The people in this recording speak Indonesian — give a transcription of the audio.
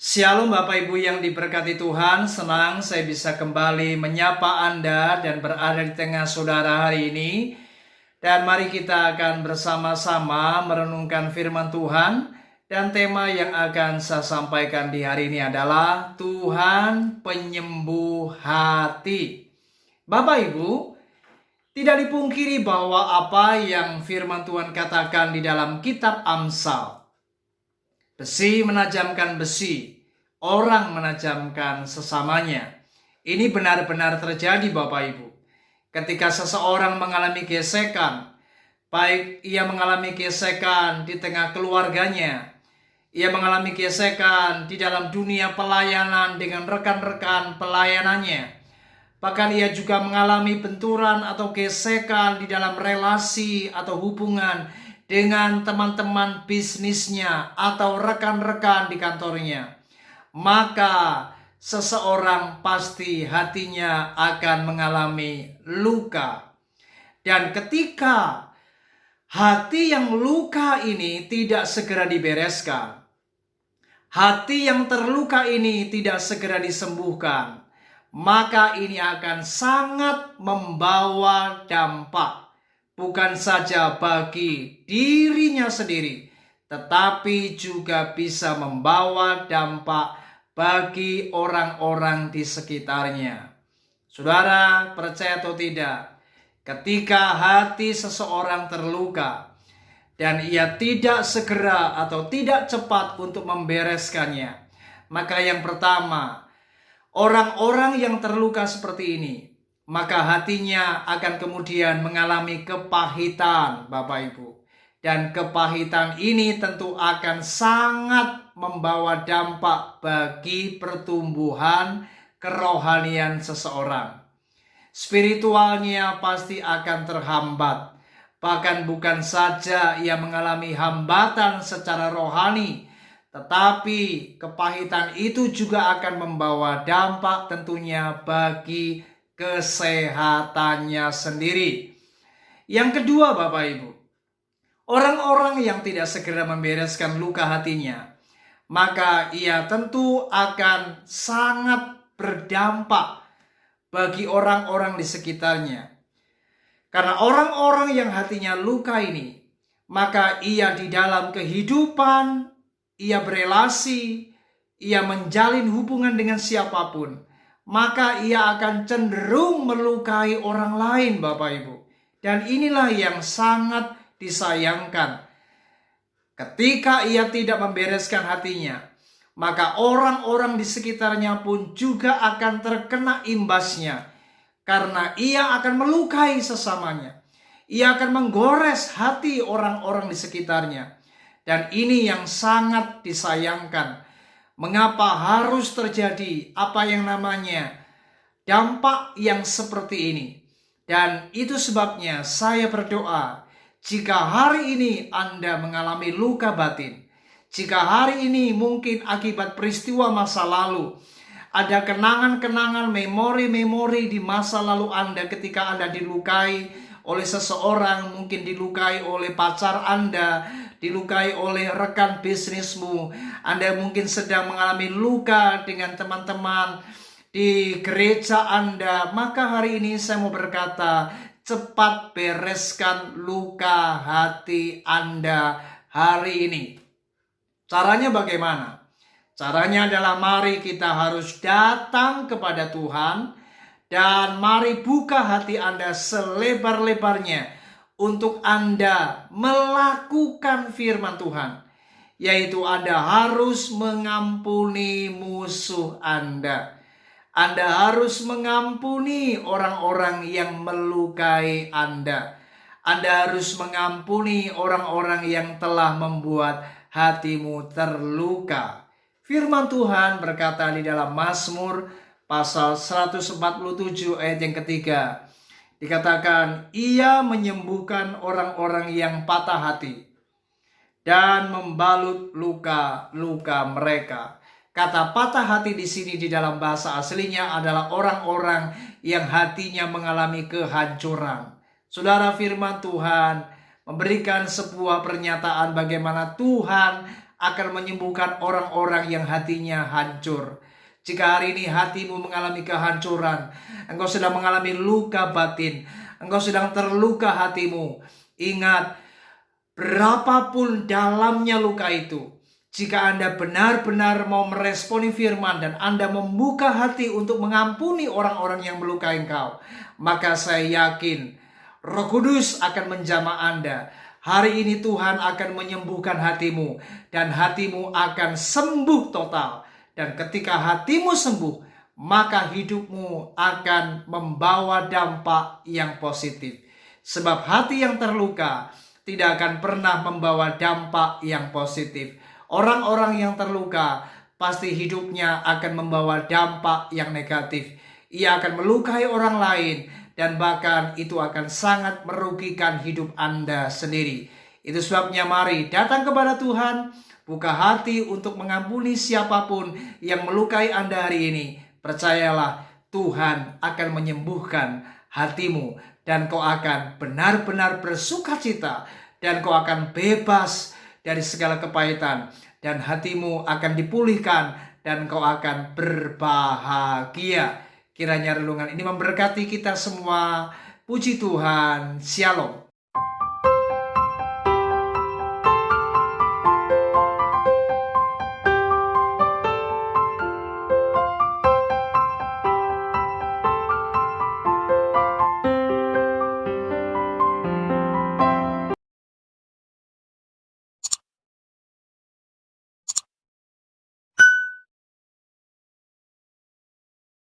Shalom Bapak Ibu yang diberkati Tuhan, senang saya bisa kembali menyapa Anda dan berada di tengah saudara hari ini. Dan mari kita akan bersama-sama merenungkan firman Tuhan. Dan tema yang akan saya sampaikan di hari ini adalah Tuhan penyembuh hati. Bapak Ibu, tidak dipungkiri bahwa apa yang firman Tuhan katakan di dalam kitab Amsal, besi menajamkan besi, orang menajamkan sesamanya. Ini benar-benar terjadi Bapak Ibu. Ketika seseorang mengalami gesekan, baik ia mengalami gesekan di tengah keluarganya, ia mengalami gesekan di dalam dunia pelayanan dengan rekan-rekan pelayanannya, bahkan ia juga mengalami benturan atau gesekan di dalam relasi atau hubungan dengan teman-teman bisnisnya atau rekan-rekan di kantornya, maka seseorang pasti hatinya akan mengalami luka. Dan ketika hati yang luka ini tidak segera dibereskan, hati yang terluka ini tidak segera disembuhkan, maka ini akan sangat membawa dampak, bukan saja bagi dirinya sendiri, tetapi juga bisa membawa dampak bagi orang-orang di sekitarnya. Saudara, percaya atau tidak, ketika hati seseorang terluka dan ia tidak segera atau tidak cepat untuk membereskannya, maka yang pertama, orang-orang yang terluka seperti ini, maka hatinya akan kemudian mengalami kepahitan Bapak Ibu. Dan kepahitan ini tentu akan sangat membawa dampak bagi pertumbuhan kerohanian seseorang. Spiritualnya pasti akan terhambat. Bahkan bukan saja ia mengalami hambatan secara rohani, tetapi kepahitan itu juga akan membawa dampak tentunya bagi kesehatannya sendiri. Yang kedua Bapak Ibu, orang-orang yang tidak segera membereskan luka hatinya, maka ia tentu akan sangat berdampak bagi orang-orang di sekitarnya. Karena orang-orang yang hatinya luka ini, maka ia di dalam kehidupan, ia berelasi, ia menjalin hubungan dengan siapapun, maka ia akan cenderung melukai orang lain Bapak Ibu. Dan inilah yang sangat disayangkan. Ketika ia tidak membereskan hatinya, maka orang-orang di sekitarnya pun juga akan terkena imbasnya. Karena ia akan melukai sesamanya. Ia akan menggores hati orang-orang di sekitarnya. Dan ini yang sangat disayangkan. Mengapa harus terjadi apa yang namanya dampak yang seperti ini? Dan itu sebabnya saya berdoa, jika hari ini Anda mengalami luka batin, jika hari ini mungkin akibat peristiwa masa lalu, ada kenangan-kenangan, memori-memori di masa lalu Anda ketika Anda dilukai oleh seseorang, mungkin dilukai oleh pacar Anda, dilukai oleh rekan bisnismu, Anda mungkin sedang mengalami luka dengan teman-teman di gereja Anda, maka hari ini saya mau berkata, cepat bereskan luka hati Anda hari ini. Caranya bagaimana? Caranya adalah mari kita harus datang kepada Tuhan dan mari buka hati Anda selebar-lebarnya untuk Anda melakukan firman Tuhan, yaitu Anda harus mengampuni musuh Anda. Anda harus mengampuni orang-orang yang melukai Anda. Anda harus mengampuni orang-orang yang telah membuat hatimu terluka. Firman Tuhan berkata di dalam Mazmur pasal 147 ayat yang ketiga. Dikatakan, ia menyembuhkan orang-orang yang patah hati dan membalut luka-luka mereka. Kata patah hati di sini di dalam bahasa aslinya adalah orang-orang yang hatinya mengalami kehancuran. Saudara, firman Tuhan memberikan sebuah pernyataan bagaimana Tuhan akan menyembuhkan orang-orang yang hatinya hancur. Jika hari ini hatimu mengalami kehancuran, engkau sedang mengalami luka batin, engkau sedang terluka hatimu, ingat, berapapun dalamnya luka itu, jika Anda benar-benar mau meresponi firman dan Anda membuka hati untuk mengampuni orang-orang yang melukai engkau, maka saya yakin Roh Kudus akan menjamah Anda. Hari ini Tuhan akan menyembuhkan hatimu dan hatimu akan sembuh total. Dan ketika hatimu sembuh, maka hidupmu akan membawa dampak yang positif. Sebab hati yang terluka tidak akan pernah membawa dampak yang positif. Orang-orang yang terluka pasti hidupnya akan membawa dampak yang negatif. Ia akan melukai orang lain dan bahkan itu akan sangat merugikan hidup Anda sendiri. Itu sebabnya mari datang kepada Tuhan, buka hati untuk mengampuni siapapun yang melukai Anda hari ini. Percayalah, Tuhan akan menyembuhkan hatimu dan kau akan benar-benar bersukacita dan kau akan bebas dari segala kepahitan dan hatimu akan dipulihkan dan kau akan berbahagia. Kiranya renungan ini memberkati kita semua. Puji Tuhan. Shalom.